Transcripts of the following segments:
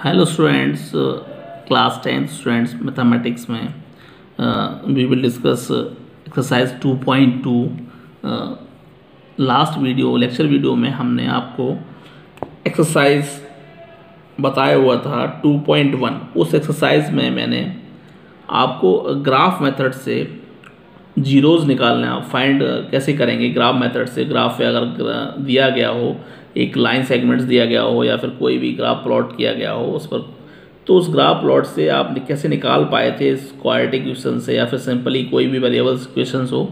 Hello students, class 10 students mathematics में we will discuss exercise 2.2। Last video lecture video में हमने आपको exercise बताया हुआ था 2.1। उस एक्सरसाइज में मैंने आपको ग्राफ मेथड से जीरोज़ निकालना आप फाइंड कैसे करेंगे। ग्राफ मेथड से ग्राफ पे अगर दिया गया हो, एक लाइन सेगमेंट्स दिया गया हो या फिर कोई भी ग्राफ प्लॉट किया गया हो उस पर, तो उस ग्राफ प्लॉट से आप कैसे निकाल पाए थे इस क्वाड्रेटिक इक्वेशन से, या फिर सिंपली कोई भी वेरिएबल्स इक्वेशंस हो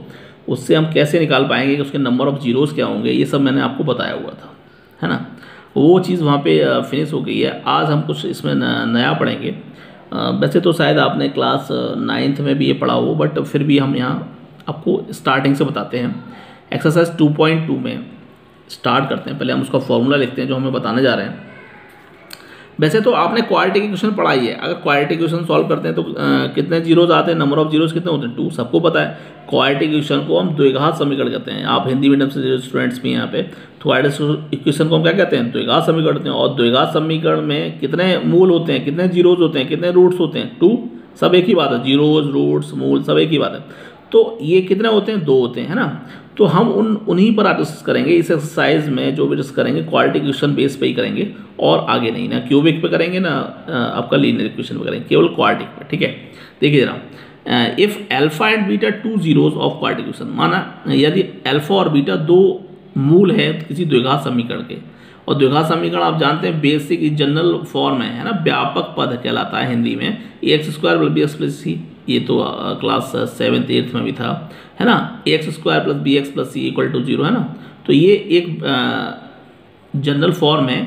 उससे हम कैसे निकाल पाएंगे कि उसके नंबर ऑफ़ जीरोज़ क्या होंगे। ये सब मैंने आपको बताया हुआ था, है ना। वो चीज़ वहाँ पे फिनिश हो गई है। आज हम कुछ इसमें नया पढ़ेंगे। वैसे तो शायद आपने क्लास 9th में भी ये पढ़ा हो, बट फिर भी हम यहाँ आपको स्टार्टिंग से बताते हैं। एक्सरसाइज 2.2 में स्टार्ट करते हैं। पहले हम उसका फॉर्मूला लिखते हैं जो हमें बताने जा रहे हैं। वैसे तो आपने क्वाड्रेटिक इक्वेशन पढ़ाई है। अगर क्वाड्रेटिक इक्वेशन सॉल्व करते हैं तो कितने जीरोज आते हैं, नंबर ऑफ जीरोज कितने होते हैं, 2, सबको पता है। क्वाड्रेटिक इक्वेशन को हम द्विघात समीकरण कहते हैं। आप हिंदी मीडियम से स्टूडेंट्स भी यहाँ पे, तो क्वाड्रेटिक इक्वेशन को हम क्या कहते हैं, द्विघात समीकरण कहते हैं। और द्विघात समीकरण में कितने मूल होते हैं, कितने जीरोज होते हैं, कितने रूट्स होते हैं, 2। सब एक ही बात है, जीरोज रूट्स मूल सब एक ही बात है। तो ये कितने होते हैं, 2 होते हैं, है ना। तो हम उन्हीं पर डिस्कस करेंगे इस एक्सरसाइज में। जो भी डिस्कस करेंगे क्वाड्रेटिक इक्वेशन बेस पे ही करेंगे और आगे नहीं, ना क्यूबिक पे करेंगे ना आपका लीनियर इक्वेशन पे करेंगे, केवल क्वाड्रेटिक पे। ठीक है, देखिए जरा, if alpha and beta 2 zeros of quadratic equation, माना यदि अल्फा और बीटा 2 मूल है किसी द्विघात समीकरण के, और द्विघात समीकरण आप जानते हैं बेसिक जनरल फॉर्म है ना, व्यापक पद कहलाता है हिंदी में, x² + bx + c। ये तो क्लास 7th 8th में भी था, है ना। x² + bx + c = 0, है ना। तो ये एक जनरल फॉर्म है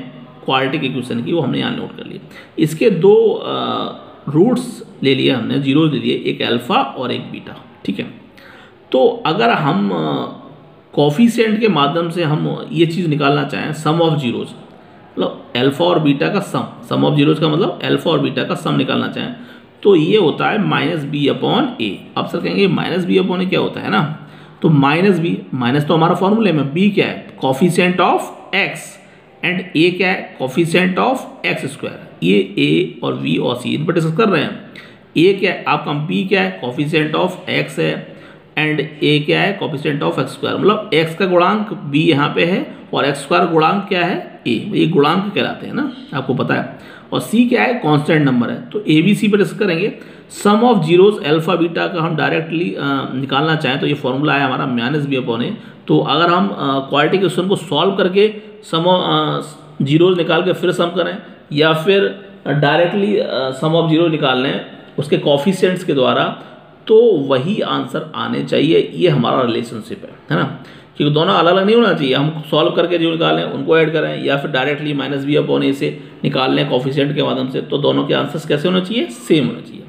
क्वाड्रेटिक इक्वेशन की, वो हमने यहाँ नोट कर लिया। इसके 2 रूट्स ले लिए हमने, जीरोज ले लिए, एक अल्फा और एक बीटा। ठीक है, तो अगर हम कोफिशिएंट के माध्यम से हम ये चीज़ निकालना चाहें, सम ऑफ जीरोज, मतलब अल्फा और बीटा का सम ऑफ जीरोज का मतलब अल्फा और बीटा का सम निकालना चाहें, तो ये होता है -b/a। आप सर कहेंगे -b/a क्या होता है ना, तो -b, माइनस तो हमारा फॉर्मूले में, b क्या है, coefficient of x, and a क्या है, कोफिशिएंट ऑफ x²। ये a और v और c इन पर डिस्कस कर रहे हैं। a क्या है आपका, b क्या है, कोफिशिएंट ऑफ x है, एंड a क्या है, कोफिशिएंट ऑफ x²। मतलब x का गुणांक b यहाँ पे है और x² गुणांक क्या है, a। ये गुणांक कहलाते हैं ना, आपको पता है। और c क्या है, कांस्टेंट नंबर है। तो ABC पर डिस्कस करेंगे। सम ऑफ जीरोज अल्फा बीटा का हम डायरेक्टली निकालना चाहें तो ये फॉर्मूला है हमारा -b/a। तो अगर हम क्वाड्रेटिक इक्वेशन को सॉल्व करके सम ऑफ जीरोज निकाल के फिर सम करें, या फिर डायरेक्टली सम ऑफ जीरो निकाल लें उसके कोफिशिएंट्स के द्वारा, तो वही आंसर आने चाहिए। ये हमारा रिलेशनशिप है ना, क्योंकि दोनों अलग अलग नहीं होना चाहिए। हम सॉल्व करके जो निकालें उनको ऐड करें, या फिर डायरेक्टली -b/a से निकाल लें कोफिशिएंट के माध्यम से, तो दोनों के आंसर्स कैसे होना चाहिए, सेम होना चाहिए।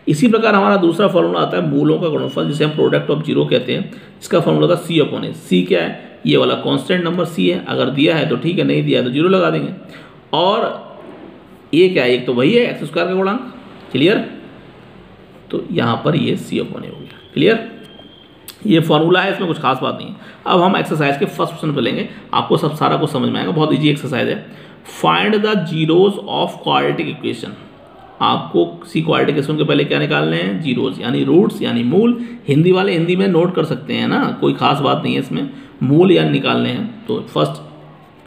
इसी प्रकार हमारा दूसरा फॉर्मूला आता है मूलों का गुणनफल, जिसे हम प्रोडक्ट ऑफ जीरो कहते हैं। इसका फॉर्मूला था c/a। c क्या है, ये वाला कांस्टेंट नंबर c है। अगर दिया है तो ठीक है, नहीं दिया है तो 0 लगा देंगे। और ये क्या है, एक तो वही है x² का गुणांक, क्लियर। तो यहाँ पर ये c/a हो गया, क्लियर। ये फॉर्मूला है, इसमें कुछ खास बात नहीं है। अब हम एक्सरसाइज के फर्स्ट क्वेश्चन पे लेंगे, आपको सब सारा कुछ समझ में आएगा। बहुत इजी एक्सरसाइज है। Find the zeros of quadratic equation. आपको किसी क्वाड्रेटिक इक्वेशन के पहले क्या निकालने हैं, जीरोज, यानी रूट्स यानी मूल। हिंदी वाले हिंदी में नोट कर सकते हैं ना, कोई खास बात नहीं है इसमें, मूल यानी निकालने हैं। तो फर्स्ट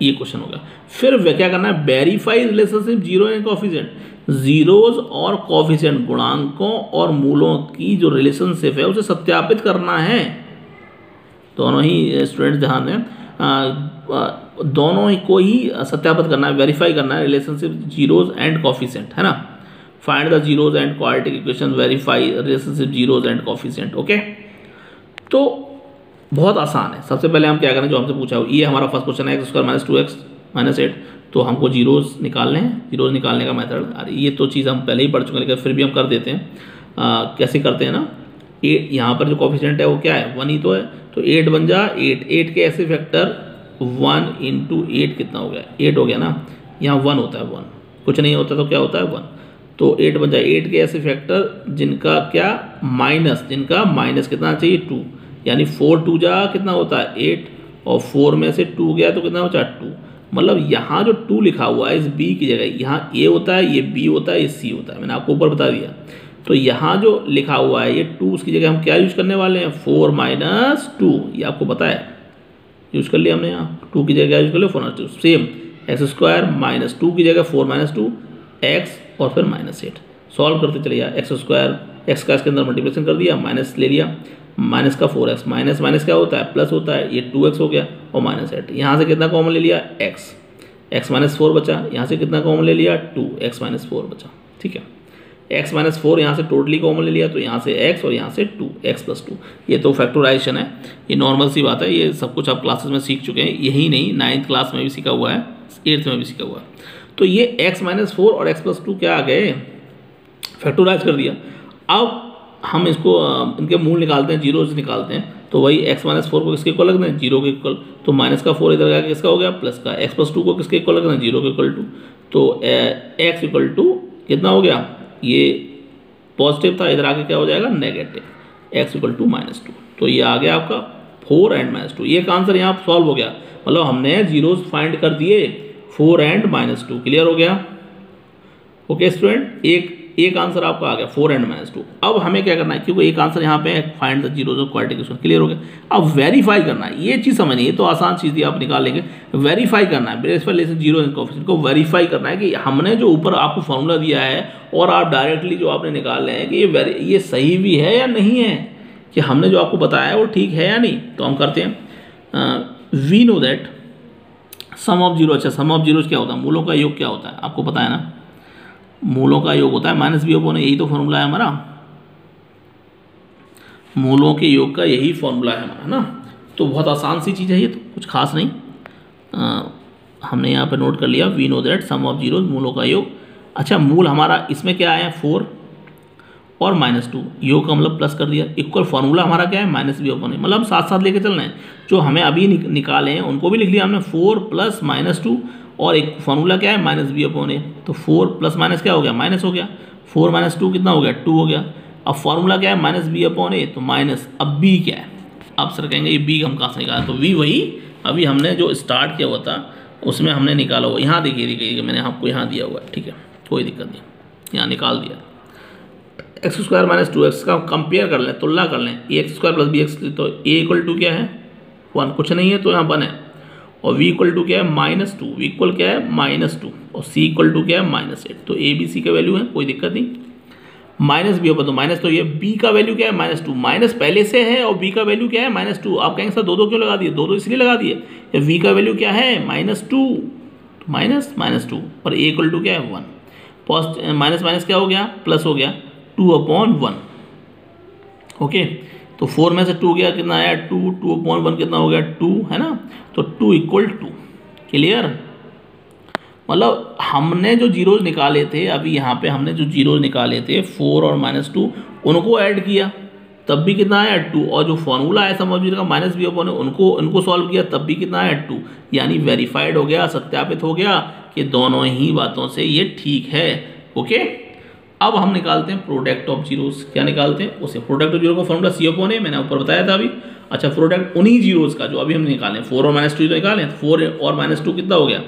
ये क्वेश्चन हो गया। फिर क्या करना है, verify relationship zero and coefficient. Zeros और कोफिशिएंट, गुणांकों और मूलों की जो रिलेशनशिप है उसे सत्यापित करना है। दोनों ही स्टूडेंट्स ध्यान दें, दोनों ही को ही सत्यापित करना है, वेरीफाई करना है रिलेशनशिप जीरोज एंड कोफिशिएंट, है ना। Find the zeros and quadratic equation, verify relationship zeros and coefficient. Okay, तो बहुत आसान है। सबसे पहले हम क्या करें, जो हमसे पूछा हो, ये हमारा फर्स्ट क्वेश्चन है, x² - 2x - 8। तो हमको जीरोज निकालने हैं, जीरोज निकालने का मेथड। अरे ये तो चीज़ हम पहले ही पढ़ चुके हैं, लेकिन फिर भी हम कर देते हैं। कैसे करते हैं ना, 8 यहाँ पर जो कोफिशिएंट है वो क्या है, 1 ही तो है। तो 8 बन जा 8, 8 के ऐसे फैक्टर 1 × 8 कितना हो गया, 8 हो गया ना। यहाँ 1 होता है, 1 कुछ नहीं होता तो क्या होता है, 1। तो 8 बन जाए। 8 के ऐसे फैक्टर जिनका क्या माइनस, जिनका माइनस कितना चाहिए, 2, यानी 4 × 2 जा कितना होता है, 8, और 4 में से 2 गया तो कितना बचा, 2। मतलब यहाँ जो 2 लिखा हुआ है इस b की जगह यहाँ a होता है, ये b होता है, ये c होता है, मैंने आपको ऊपर बता दिया। तो यहाँ जो लिखा हुआ है ये 2, उसकी जगह हम क्या यूज करने वाले हैं, 4 - 2, ये आपको पता है, यूज कर लिया हमने। यहाँ 2 की जगह यूज कर लिया 4 - 2, सेम x² - 2 की जगह 4 - 2 x और फिर -8। सॉल्व करते चले जाए, x² x का इसके अंदर मल्टीप्लिकेशन कर दिया, माइनस ले लिया, माइनस का 4x, माइनस माइनस क्या होता है, प्लस होता है, ये 2x हो गया और -8। यहाँ से कितना कॉमन ले लिया, x -4 बचा, यहाँ से कितना कॉमन ले लिया, 2x -4 बचा। ठीक है, x -4 यहाँ से टोटली कॉमन ले लिया, तो यहाँ से x और यहाँ से 2x + 2। ये तो फैक्टराइजेशन है, ये नॉर्मल सी बात है, ये सब कुछ आप क्लासेस में सीख चुके हैं, यही नहीं 9th क्लास में भी सीखा हुआ है, 8th में भी सीखा हुआ है। तो ये x -4 और x + 2 क्या आ गए, फैक्टराइज कर दिया। अब हम इसको इनके मूल निकालते हैं, जीरोज निकालते हैं, तो वही x -4 को किसके इक्वल रखना है, 0 के इक्वल, तो माइनस का 4 इधर गया, किसका हो गया, प्लस का। x + 2 को किसके इक्वल रखना है, 0 के इक्वल टू, तो x = कितना हो गया, ये पॉजिटिव था, इधर आके क्या हो जाएगा, नेगेटिव, x = -2। तो ये आ गया आपका 4 and -2। ये का आंसर यहाँ सॉल्व हो गया, मतलब हमने जीरोज फाइंड कर दिए, 4 and -2। क्लियर हो गया। ओके स्टूडेंट, एक आंसर आपका आ गया 4 and -2। अब हमें क्या करना है, क्योंकि एक आंसर यहाँ पे find the zeros of quadratic equation, clear हो गया। अब वेरीफाई करना है, ये चीज़ समझनी, ये तो आसान चीज़ थी, आप निकाल लेंगे। वेरीफाई करना है, वेरिफिकेशन जीरो कोएफिशिएंट को वेरीफाई करना है कि हमने जो ऊपर आपको फॉर्मूला दिया है और आप डायरेक्टली जो आपने निकाल रहे हैं कि ये सही भी है या नहीं है, कि हमने जो आपको बताया है वो ठीक है या नहीं। तो हम करते हैं, we know that sum of zero. अच्छा, सम ऑफ जीरोज क्या होता है, मूलों का योग क्या होता है, आपको पता है ना, मूलों का योग होता है -b/a, यही तो फॉर्मूला है हमारा, मूलों के योग का यही फॉर्मूला है हमारा, है ना। तो बहुत आसान सी चीज़ है ये, तो कुछ खास नहीं, हमने यहाँ पे नोट कर लिया, we know that sum of zeros, मूलों का योग। अच्छा, मूल हमारा इसमें क्या है, 4 और -2, योग का मतलब प्लस कर दिया, इक्वल फार्मूला हमारा क्या है, -b/a, मतलब हम साथ साथ लेके चलना है। जो हमें अभी निकाले हैं उनको भी लिख लिया हमने, 4 + -2, और एक फार्मूला क्या है, -b/a। तो 4 + माइनस क्या हो गया, माइनस हो गया, 4 - 2 कितना हो गया, 2 हो गया। अब फार्मूला क्या है, -b/a, तो माइनस, अब b क्या है, अब सर कहेंगे ये b हम कहाँ से निकाला, तो v वही अभी हमने जो स्टार्ट किया हुआ था उसमें हमने निकाला हुआ, यहाँ देखिए मैंने आपको यहाँ दिया हुआ है, ठीक है, कोई दिक्कत नहीं, यहाँ निकाल दिया। x² - 2x का कंपेयर कर लें, तुलना कर लें, ax² + bx, तो a = क्या है, 1, कुछ नहीं है, तो यहाँ 1 है, और v = क्या है, -2, v इक्वल क्या है, -2, और c = क्या है, -8। तो a b c का वैल्यू है, कोई दिक्कत नहीं। -b/a, तो माइनस, तो ये b का वैल्यू क्या है, -2, माइनस पहले से है, और b का वैल्यू क्या है, -2। आप कहेंगे सर 2 क्यों लगा दिए, 2 इसलिए लगा दिए, v का वैल्यू क्या है, -2, -2, और a = क्या है, 1। पॉजिटिव माइनस माइनस क्या हो गया, प्लस हो गया, 2/1। ओके, तो 4 में से 2 गया, कितना आया, 2, 2/1 कितना हो गया, 2, है ना। तो 2 = 2। क्लियर, मतलब हमने जो जीरोज निकाले थे, अभी यहाँ पे हमने जो जीरोज निकाले थे 4 और -2, उनको ऐड किया तब भी कितना आया, 2, और जो फॉर्मूला है सम ऑफ जीरो का -b/a, उनको सॉल्व किया तब भी कितना आया, 2। यानी वेरीफाइड हो गया, सत्यापित हो गया कि दोनों ही बातों से ये ठीक है। ओके, अब हम निकालते हैं प्रोडक्ट ऑफ जीरोज। क्या निकालते हैं, उसे प्रोडक्ट ऑफ जीरो का फॉर्मूला c/a, मैंने ऊपर बताया था अभी। अच्छा, प्रोडक्ट उन्हीं जीरोज का जो अभी हमने निकाले, 4 और -2 तो निकालें, 4 और -2 कितना हो गया,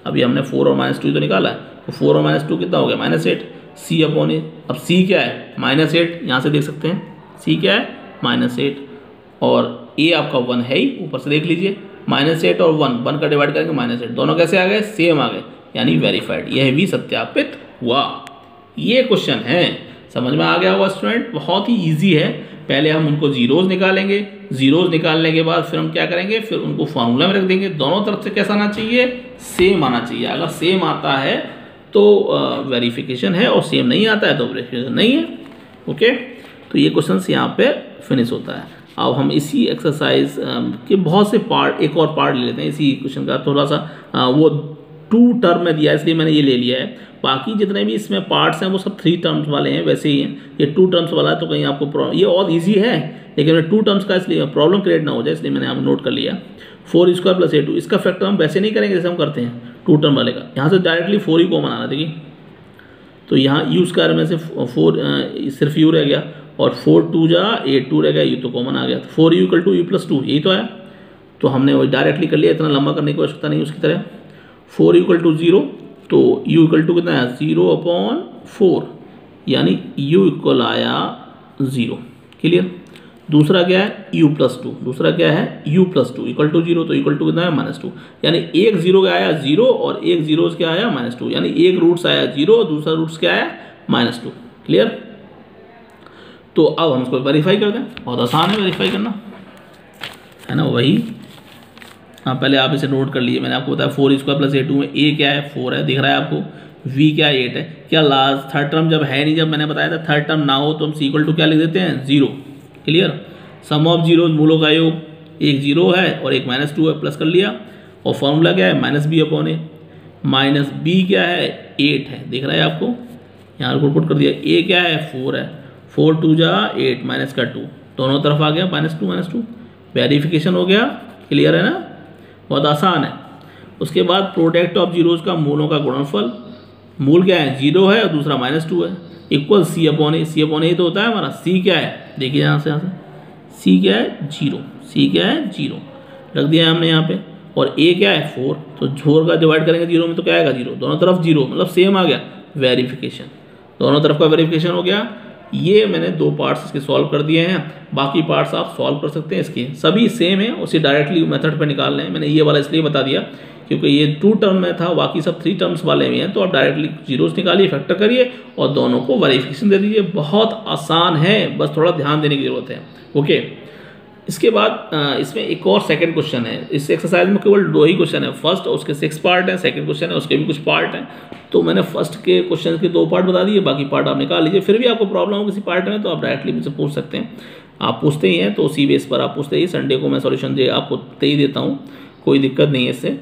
अभी हमने 4 और -2 तो निकाला है, तो 4 और -2 कितना हो गया, -8, c/a। अब c क्या है, -8, यहाँ से देख सकते हैं c क्या है, -8, और a आपका 1 है ही, ऊपर से देख लीजिए, -8 और 1 का डिवाइड करेंगे -8, दोनों कैसे आ गए, सेम आ गए, यानी वेरीफाइड, यह भी सत्यापित हुआ। ये क्वेश्चन है, समझ में आ गया होगा स्टूडेंट, बहुत ही इजी है। पहले हम उनको जीरोज निकालेंगे, जीरोज निकालने के बाद फिर हम क्या करेंगे, फिर उनको फार्मूला में रख देंगे, दोनों तरफ से कैसा आना चाहिए, सेम आना चाहिए। अगर सेम आता है तो वेरिफिकेशन है, और सेम नहीं आता है तो वेरिफिकेशन नहीं है। ओके, तो ये क्वेश्चन यहाँ पे फिनिश होता है। अब हम इसी एक्सरसाइज के बहुत से पार्ट, एक और पार्ट ले लेते हैं इसी क्वेश्चन का, थोड़ा सा वो 2 टर्म में दिया है इसलिए मैंने ये ले लिया है, बाकी जितने भी इसमें पार्ट्स हैं वो सब 3 टर्म्स वाले हैं, वैसे ही हैं। ये 2 टर्म्स वाला है तो कहीं आपको ये और इजी है, लेकिन 2 टर्म्स का इसलिए प्रॉब्लम क्रिएट ना हो जाए, इसलिए मैंने यहाँ नोट कर लिया। 4² + a2, इसका फैक्टर हम वैसे नहीं करेंगे जैसे हम करते हैं 2 टर्म वाले का, यहाँ से डायरेक्टली 4 ही कॉमन आना, देखिए, तो यहाँ u² में से 4 सिर्फ u रह गया, और 4 2 जा 8 2 रह गया, ये तो कॉमन आ गया, 4u = u + 2, यही तो है। तो हमने वो डायरेक्टली कर लिया, इतना लंबा करने की आवश्यकता नहीं उसकी तरह। 4 इक्वल टू 0, तो u इक्वल टू कितना है 0/4, यानी u इक्वल आया 0। क्लियर। दूसरा क्या है u+2, दूसरा क्या है u+2 इक्वल टू 0, तो इक्वल टू कितना है -2, यानी एक 0 का आया 0 और एक 0 क्या आया -2, यानी एक रूट्स आया 0 और दूसरा रूट्स क्या आया -2। क्लियर। तो अब हम इसको वेरीफाई कर दें, बहुत आसान है वेरीफाई करना, है ना। वही हाँ, पहले आप इसे नोट कर लिए, मैंने आपको बताया 4² + a2 में a क्या है 4 है, दिख रहा है आपको, v क्या 8 है। क्या लास्ट थर्ड टर्म जब है नहीं, जब मैंने बताया था थर्ड टर्म ना हो तो हम c इक्वल टू क्या लिख देते हैं 0। क्लियर। सम ऑफ जीरो मूलों का योग, एक 0 है और एक -2 है, प्लस कर लिया, और फॉर्मूला क्या है -b/a, -b क्या है 8 है, दिख रहा है आपको, यहाँ पर पुट कर दिया। a क्या है 4 है, 4 2 जा 8 माइनस का 2, दोनों तरफ आ गया -2, वेरिफिकेशन हो गया। क्लियर है ना, बहुत आसान है। उसके बाद प्रोडक्ट ऑफ जीरोज का मूलों का गुणनफल, मूल क्या है 0 है और दूसरा -2 है, इक्वल c/a, c/a तो होता है हमारा, c क्या है देखिए यहाँ से c क्या है 0, c क्या है 0 रख दिया हमने यहाँ पे, और a क्या है 4, तो 4 का डिवाइड करेंगे 0 में तो क्या आएगा 0, दोनों तरफ 0 मतलब सेम आ गया, वेरिफिकेशन, दोनों तरफ का वेरिफिकेशन हो गया। ये मैंने 2 पार्ट्स इसके सॉल्व कर दिए हैं, बाकी पार्ट्स आप सॉल्व कर सकते हैं, इसके सभी सेम है, उसे डायरेक्टली मेथड पे निकाल लें। मैंने ये वाला इसलिए बता दिया क्योंकि ये 2 टर्म में था, बाकी सब 3 टर्म्स वाले में हैं, तो आप डायरेक्टली जीरोस निकालिए, फैक्टर करिए और दोनों को वेरिफिकेशन दे दीजिए। बहुत आसान है, बस थोड़ा ध्यान देने की जरूरत है। ओके। इसके बाद इसमें एक और सेकंड क्वेश्चन है, इस एक्सरसाइज में केवल 2 ही क्वेश्चन है, फर्स्ट उसके 6 पार्ट हैं, सेकंड क्वेश्चन है उसके भी कुछ पार्ट हैं, तो मैंने फर्स्ट के क्वेश्चन के 2 पार्ट बता दिए, बाकी पार्ट आप निकाल लीजिए। फिर भी आपको प्रॉब्लम हो किसी पार्ट में तो आप डायरेक्टली मुझसे पूछ सकते हैं, आप पूछते ही हैं तो उसी बेस पर आप पूछते ही, संडे को मैं सॉल्यूशन आपको दे ही देता हूँ, कोई दिक्कत नहीं है इससे।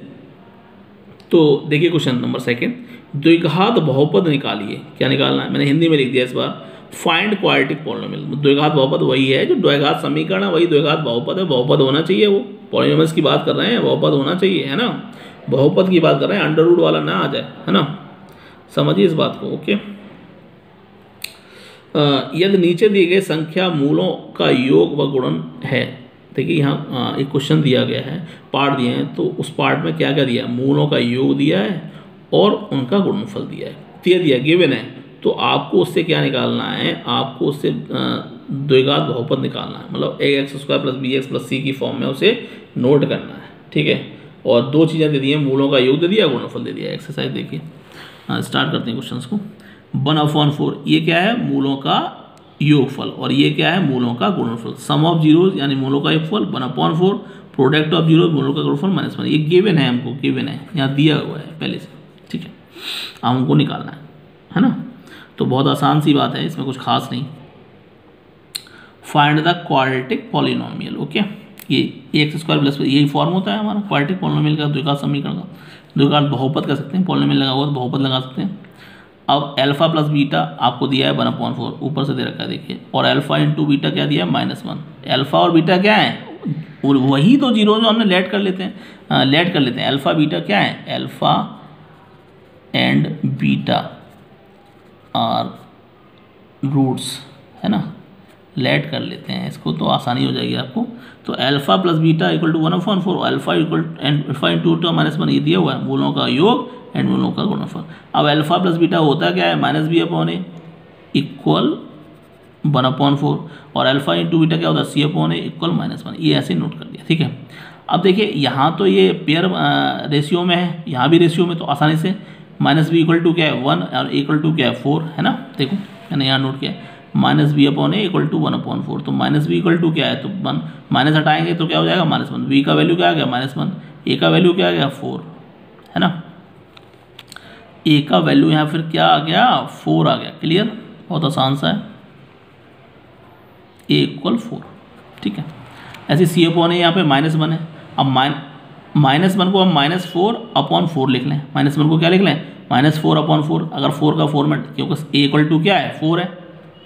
तो देखिए क्वेश्चन नंबर सेकंड, द्विघात बहुपद निकालिए। क्या निकालना है, मैंने हिंदी में लिख दिया इस बार, फाइंड क्वाड्रेटिक पॉलिनोमियल। द्विघात बहुपद वही है जो द्विघात समीकरण है, वही द्विघात बहुपद है, बहुपद होना चाहिए, वो पॉलिनोमियल्स की बात कर रहे हैं, बहुपद होना चाहिए, है ना, बहुपद की बात कर रहे हैं, अंडर रूट वाला ना आ जाए, है ना, समझिए इस बात को। ओके। यदि नीचे दिए गए संख्या मूलों का योग व गुणन है, देखिए यहाँ एक क्वेश्चन दिया गया है, पार्ट दिए हैं, तो उस पार्ट में क्या क्या दिया है, मूलों का योग दिया है और उनका गुणनफल दिया है, दे दिया गिवन है, तो आपको उससे क्या निकालना है, आपको उससे द्विघात बहुपद निकालना है, मतलब ax² + bx + c की फॉर्म में उसे नोट करना है, ठीक है। और 2 चीज़ें दे दी हैं, मूलों का योग दे दिया, गुणनफल दे दिया। एक्सरसाइज देखिए, स्टार्ट करते हैं क्वेश्चन को। 1/4 ये क्या है, मूलों का योगफल, और ये क्या है, मूलों का गुणनफल। सम ऑफ जीरोज यानी मूलों का योगफल 1/4, प्रोडक्ट ऑफ जीरोज मूलों का गुणनफल -1। ये गिवन है, हमको गिवन है, यहाँ दिया हुआ है पहले से, ठीक है, हमको निकालना है ना। तो बहुत आसान सी बात है, इसमें कुछ खास नहीं। Find the quadratic polynomial. Okay, ये ax² + यही फॉर्म होता है हमारा क्वाड्रेटिक पॉलिनोमियल का, द्विघात समीकरण का, द्विघात बहुपद कर सकते हैं, पॉलिनोमियल लगा हुआ तो बहुपद लगा सकते हैं। अब अल्फा + बीटा आपको दिया है 1/4, ऊपर से दे रखा है देखिए, और अल्फा × बीटा क्या दिया है -1। अल्फा और बीटा क्या है, वही तो जीरो जो हमने लेट कर लेते हैं, अल्फा बीटा क्या है, alpha and beta are roots, है ना, लेट कर लेते हैं इसको तो आसानी हो जाएगी आपको। तो अल्फा + बीटा = 1/4, अल्फा × -1 ये दिया हुआ है, मूलों का योग एंड मूलों का गुणनफल। अब अल्फा + बीटा होता क्या है, -b/a इक्वल 1/4, और अल्फा × बीटा क्या होता है, c/a इक्वल -1। ये ऐसे नोट कर दिया, ठीक है। अब देखिए यहाँ तो ये पेयर रेशियो में है, यहाँ भी रेशियो में, तो आसानी से -b = क्या है 1 और a = क्या है 4, है ना। देखो मैंने यहाँ नोट किया, -b/a = 1/4, तो -b = क्या है, तो 1 माइनस हटाएंगे तो क्या हो जाएगा -1, b का वैल्यू क्या आ गया -1, a का वैल्यू क्या आ गया 4, है ना, a का वैल्यू यहाँ फिर क्या आ गया 4 आ गया। क्लियर, बहुत आसान सा है, a = 4, ठीक है। ऐसे c/a यहाँ पे -1 है, अब -1 को हम -4/4 लिख लें, -1 को क्या लिख लें -4/4, अगर 4 का फॉर्मेट, क्योंकि a = क्या है 4 है,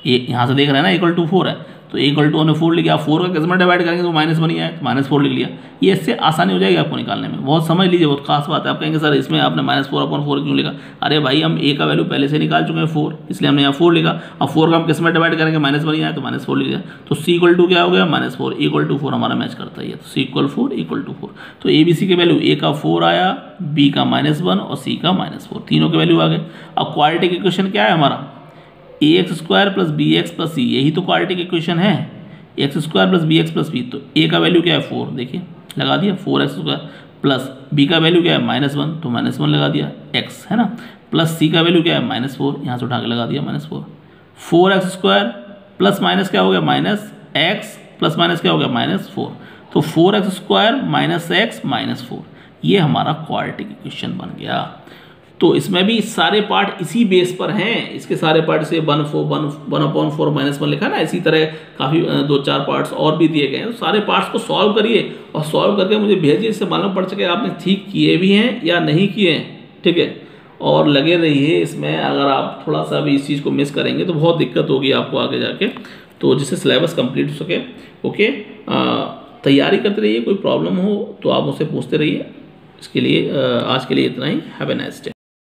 a यहाँ से देख रहे हैं ना a = 4 है, तो इक्वल टू हमने 4 लिख लिया। 4 का किस में डिवाइड करेंगे तो -1 ही आए, तो -4 लिख लिया। ये इससे आसानी हो जाएगी आपको निकालने में, बहुत समझ लीजिए, बहुत खास बात है। आप कहेंगे सर इसमें आपने -4/4 क्यों लिखा? अरे भाई हम a का वैल्यू पहले से निकाल चुके हैं 4, इसलिए हमने यहाँ 4 लिखा। अब 4 का हम किस में डिवाइड करेंगे, -1 ही आए तो -4 लिख लिया। तो c इक्वल टू क्या हो गया, -4 इक्वल टू 4 हमारा मैच करता है, तो c इक्वल 4 इक्वल टू 4। तो ए बी सी के वैल्यू a का 4 आया, b का -1 और c का -4, तीनों के वैल्यू आ गए। अब क्वाड्रेटिक इक्वेशन क्या है हमारा, ax² + bx + c, यही तो क्वाड्रेटिक इक्वेशन है, x² + bx + c। तो a का वैल्यू क्या है 4, देखिए लगा दिया 4x² प्लस b का वैल्यू क्या है -1, तो -1 लगा दिया x है ना, प्लस c का वैल्यू क्या है -4, यहाँ से उठा के लगा दिया -4। 4x² प्लस माइनस क्या हो गया -x प्लस माइनस क्या हो गया -4, तो 4x² - x -4, ये हमारा क्वाड्रेटिक इक्वेशन बन गया। तो इसमें भी सारे पार्ट इसी बेस पर हैं, इसके सारे पार्ट से 1/4 -1 लिखा ना, इसी तरह काफ़ी 2-4 पार्ट्स और भी दिए गए हैं। तो सारे पार्ट्स को सॉल्व करिए और सॉल्व करके मुझे भेजिए, इससे मालूम पड़ सके आपने ठीक किए भी हैं या नहीं किए हैं, ठीक है। और लगे रहिए इसमें, अगर आप थोड़ा सा भी इस चीज़ को मिस करेंगे तो बहुत दिक्कत होगी आपको आगे जाके, तो जिससे सिलेबस कंप्लीट हो सके। ओके, तैयारी करते रहिए, कोई प्रॉब्लम हो तो आप मुझसे पूछते रहिए। इसके लिए आज के लिए इतना ही। Have a nice day.